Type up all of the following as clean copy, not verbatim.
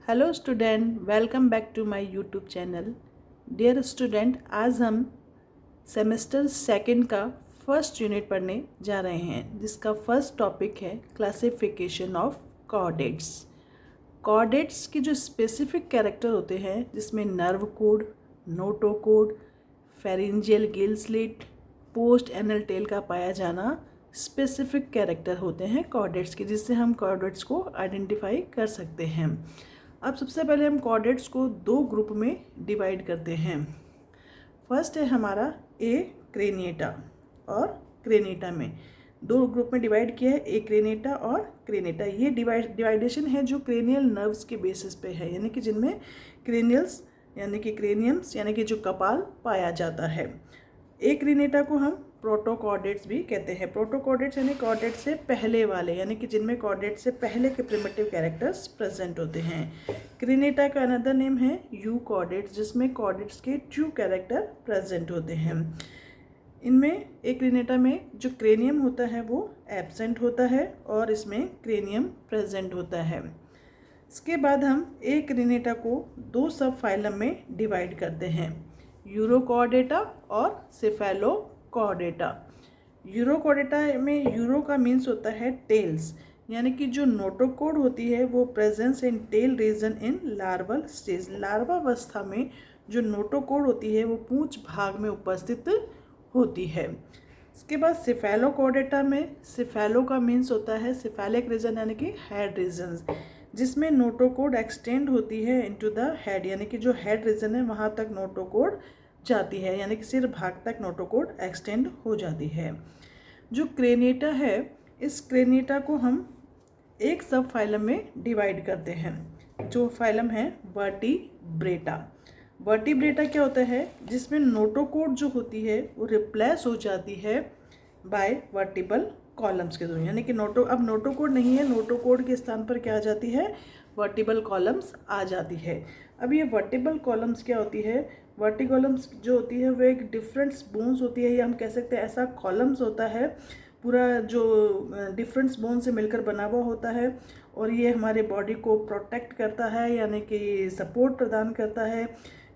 Hello student, welcome back to my YouTube channel. Dear student, आज हम semester second का first unit पढ़ने जा रहे हैं, जिसका फर्स्ट टॉपिक है क्लासिफिकेशन ऑफ कॉर्डेट्स। कॉर्डेट्स के जो स्पेसिफिक कैरेक्टर होते हैं, जिसमें nerve cord, notochord, pharyngeal gill slit, post anal tail का पाया जाना स्पेसिफिक कैरेक्टर होते हैं कॉर्डेट्स के, जिससे हम कॉर्डेट्स को आइडेंटिफाई कर सकते हैं। अब सबसे पहले हम कॉर्डेट्स को दो ग्रुप में डिवाइड करते हैं। फर्स्ट है हमारा ए क्रेनिएटा, और क्रेनिएटा में दो ग्रुप में डिवाइड किया है, ए क्रेनिएटा और क्रेनिएटा। ये डिवाइडेशन है जो क्रेनियल नर्व्स के बेसिस पे है, यानी कि जिनमें क्रेनियल्स यानी कि क्रेनियम्स यानी कि जो कपाल पाया जाता है। ए क्रेनिएटा को हम प्रोटोकॉर्डेट्स भी कहते हैं। प्रोटोकॉर्डेट्स यानी कॉर्डेट से पहले वाले, यानी कि जिनमें कॉर्डेट से पहले के प्रिमिटिव कैरेक्टर्स प्रेजेंट होते हैं। क्रेनिएटा का अनदर नेम है यू कॉर्डेट्स, जिसमें कॉर्डेट्स के ट्रू कैरेक्टर प्रेजेंट होते हैं। इनमें एक क्रेनिएटा में जो क्रेनियम होता है वो एब्सेंट होता है और इसमें क्रेनियम प्रेजेंट होता है। इसके बाद हम एक क्रेनिएटा को दो सब फाइलम में डिवाइड करते हैं, यूरोकॉर्डेटा और सेफेलोकॉर्डेटा। यूरोकॉर्डेटा में यूरो का मीन्स होता है टेल्स, यानी कि जो नोटोकोड होती है वो presence in tail region in larval stage. Larva अवस्था में जो नोटोकोड होती है वो पूंछ भाग में उपस्थित होती है। इसके बाद सेफेलोकॉर्डेटा में सेफेलो का मीन्स होता है सेफेलिक रीजन, यानी कि हेड रीजन, जिसमें नोटोकोड एक्सटेंड होती है इनटू द हेड, यानी कि जो हेड रीजन है वहाँ तक नोटोकोड जाती है, यानी कि सिर भाग तक नोटोकोड एक्सटेंड हो जाती है। जो क्रेनिएटा है, इस क्रेनिएटा को हम एक सब फाइलम में डिवाइड करते हैं, जो फाइलम है वर्टिब्रेटा। वर्टिब्रेटा क्या होता है, जिसमें नोटोकोड जो होती है वो रिप्लेस हो जाती है बाय वर्टिबल कॉलम्स के थ्रू, यानी कि अब नोटोकोड नहीं है, नोटोकोड के स्थान पर क्या आ जाती है, वर्टिबल कॉलम्स आ जाती है। अब ये वर्टिबल कॉलम्स क्या होती है, वर्टिबल कॉलम्स जो होती है वो एक डिफरेंट बोन्स होती है, या हम कह सकते हैं ऐसा कॉलम्स होता है पूरा जो डिफरेंट बोन से मिलकर बना हुआ होता है, और ये हमारे बॉडी को प्रोटेक्ट करता है, यानी कि सपोर्ट प्रदान करता है।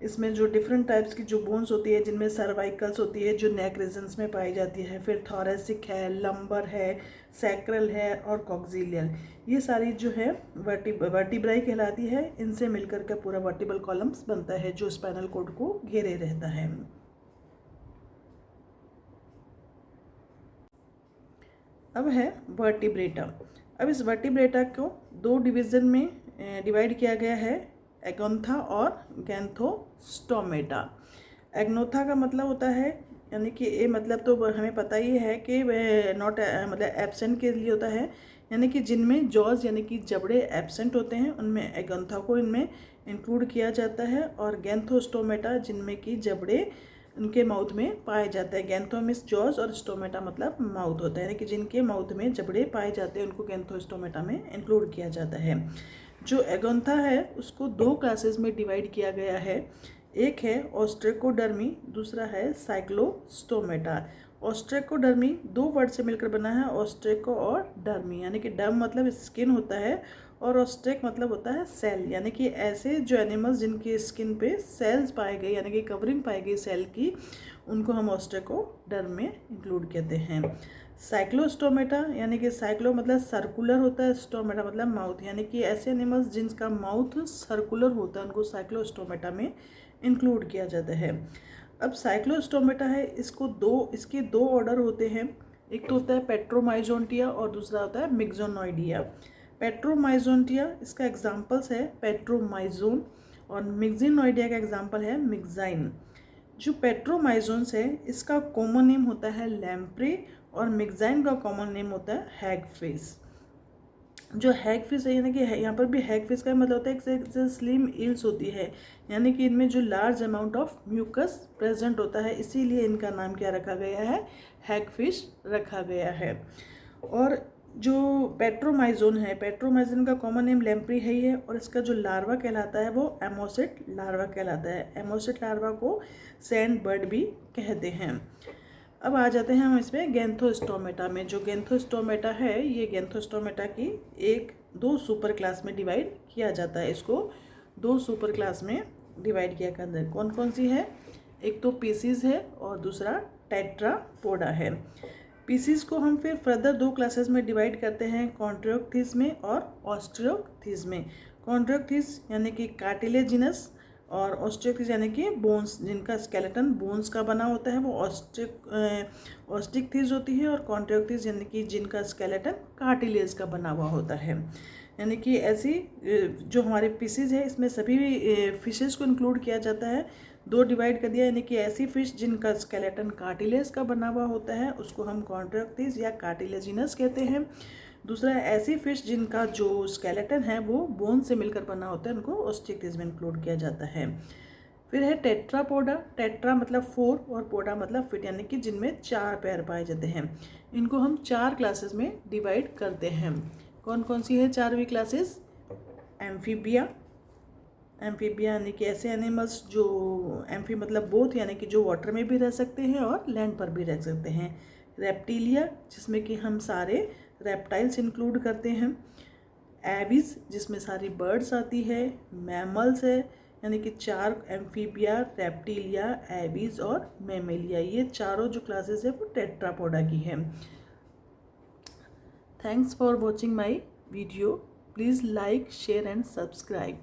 इसमें जो डिफरेंट टाइप्स की जो बोन्स होती है, जिनमें सर्वाइकल्स होती है जो नेक रीजन्स में पाई जाती है, फिर थोरेसिक है, लंबर है, सैक्रल है और कॉक्सिलियल, ये सारी जो है वर्टिब्राई कहलाती है। इनसे मिलकर का पूरा वर्टिबल कॉलम्स बनता है जो स्पाइनल कॉर्ड को घेरे रहता है। अब है वर्टिब्रेटा। अब इस वर्टिब्रेटा को दो डिवीज़न में डिवाइड किया गया है, एगोन्था और गैंथोस्टोमेटा। एग्नोथा का मतलब होता है, यानी कि ए मतलब तो हमें पता ही है कि वह नॉट मतलब एब्सेंट के लिए होता है, यानी कि जिनमें जॉज यानी कि जबड़े एब्सेंट होते हैं उनमें एगोन्था को इनमें इंक्लूड किया जाता है, और गैंथोस्टोमेटा जिनमें कि जबड़े उनके माउथ में पाए जाते हैं। गैंथो मीन्स जॉज और स्टोमेटा मतलब माउथ होता है, यानी कि जिनके माउथ में जबड़े पाए जाते हैं उनको गैंथोस्टोमेटा में इंक्लूड किया जाता है। जो एगोन्था है उसको दो क्लासेस में डिवाइड किया गया है, एक है ऑस्ट्रेकोडर्मी, दूसरा है साइक्लोस्टोमेटा। ऑस्ट्रेकोडर्मी दो वर्ड से मिलकर बना है, ऑस्ट्रेको और डर्मी, यानी कि डर्म मतलब स्किन होता है और ऑस्ट्रेक मतलब होता है सेल, यानी कि ऐसे जो एनिमल्स जिनकी स्किन पे सेल्स पाए गए यानी कि कवरिंग पाई गई सेल की, उनको हम ऑस्ट्रेकोडर्म में इंक्लूड कहते हैं। साइक्लोस्टोमेटा यानी कि साइक्लो मतलब सर्कुलर होता है, स्टोमेटा मतलब माउथ, यानी कि ऐसे एनिमल्स जिनका माउथ सर्कुलर होता है उनको साइक्लोस्टोमेटा में इंक्लूड किया जाता है। अब साइक्लोस्टोमेटा है, इसके दो ऑर्डर होते हैं, एक तो होता है पेट्रोमाइजोन्टिया और दूसरा होता है मिक्सोनॉइडिया। पेट्रोमाइजोन्टिया इसका एग्जाम्पल्स है पेट्रोमाइजोन, और मिक्सिनॉइडिया का एग्जाम्पल है मिक्साइन। जो पेट्रोमाइजोन्स है इसका कॉमन नेम होता है लैम्प्रे, और मिक्साइन का कॉमन नेम होता है हैगफिश। जो हैगफिश है, यानी कि यहाँ पर भी हैगफिश का मतलब होता है एक स्लिम ईल्स होती है, यानी कि इनमें जो large amount of mucus present होता है, इसीलिए इनका नाम क्या रखा गया है, हैगफिश रखा गया है। और जो पेट्रोमाइजोन है, पेट्रोमाइजोन का कॉमन नेम लैम्प्री है ही है, और इसका जो लार्वा कहलाता है वो एमोसिट लार्वा कहलाता है। एमोसिट लार्वा को सैंड बर्ड भी कहते हैं। अब आ जाते हैं हम इसमें गैंथोस्टोमेटा में। जो गैंथोस्टोमेटा है, ये गैंथोस्टोमेटा की एक दो सुपर क्लास में डिवाइड किया जाता है। इसको 2 सुपर क्लास में डिवाइड किया जाता है। कौन कौन सी है? एक तो पीसीज है और दूसरा टेट्रापोडा है। पीसीज को हम फिर फर्दर 2 क्लासेस में डिवाइड करते हैं, कॉन्ट्रैक्टिस में और ऑस्टियोक्टिस में। कॉन्ट्रैक्टिस यानी कि कार्टिलेजिनस और ऑस्टियोक्टिस यानी कि बोन्स, जिनका स्केलेटन बोन्स का बना होता है, वो ऑस्टिक थिस होती है। और कॉन्ट्रैक्टिस यानी कि जिनका स्केलेटन कार्टिलेज का बना हुआ होता है। यानी कि ऐसी जो हमारे पीसेज है इसमें सभी फिशेस को इंक्लूड किया जाता है। 2 डिवाइड कर दिया, यानी कि ऐसी फिश जिनका स्केलेटन कार्टिलेज का बना हुआ होता है उसको हम कॉन्ट्रैक्टिस या कार्टिलेजिनस कहते हैं। दूसरा ऐसी फिश जिनका जो स्केलेटन है वो बोन से मिलकर बना होता है, उनको ऑस्टियोक्टिस में इंक्लूड किया जाता है। फिर है टेट्रापोडा। टेट्रा मतलब 4 और पोडा मतलब फिट, यानी कि जिनमें 4 पैर पाए जाते हैं। इनको हम 4 क्लासेस में डिवाइड करते हैं। कौन कौन सी है 4वीं क्लासेस? एम्फीबिया। एम्फीबिया यानी कि ऐसे एनिमल्स जो एम्फी मतलब बोथ, यानी कि जो वाटर में भी रह सकते हैं और लैंड पर भी रह सकते हैं। रेप्टिलिया, जिसमें कि हम सारे रेप्टाइल्स इंक्लूड करते हैं। एविज, जिसमें सारी बर्ड्स आती है। मैमल्स है, यानी कि 4 एम्फीबिया, रेप्टिलिया, एविज और मैमेलिया, ये चारों जो क्लासेस है वो टेट्रापोडा की है। Thanks for watching my video. Please like, share and subscribe.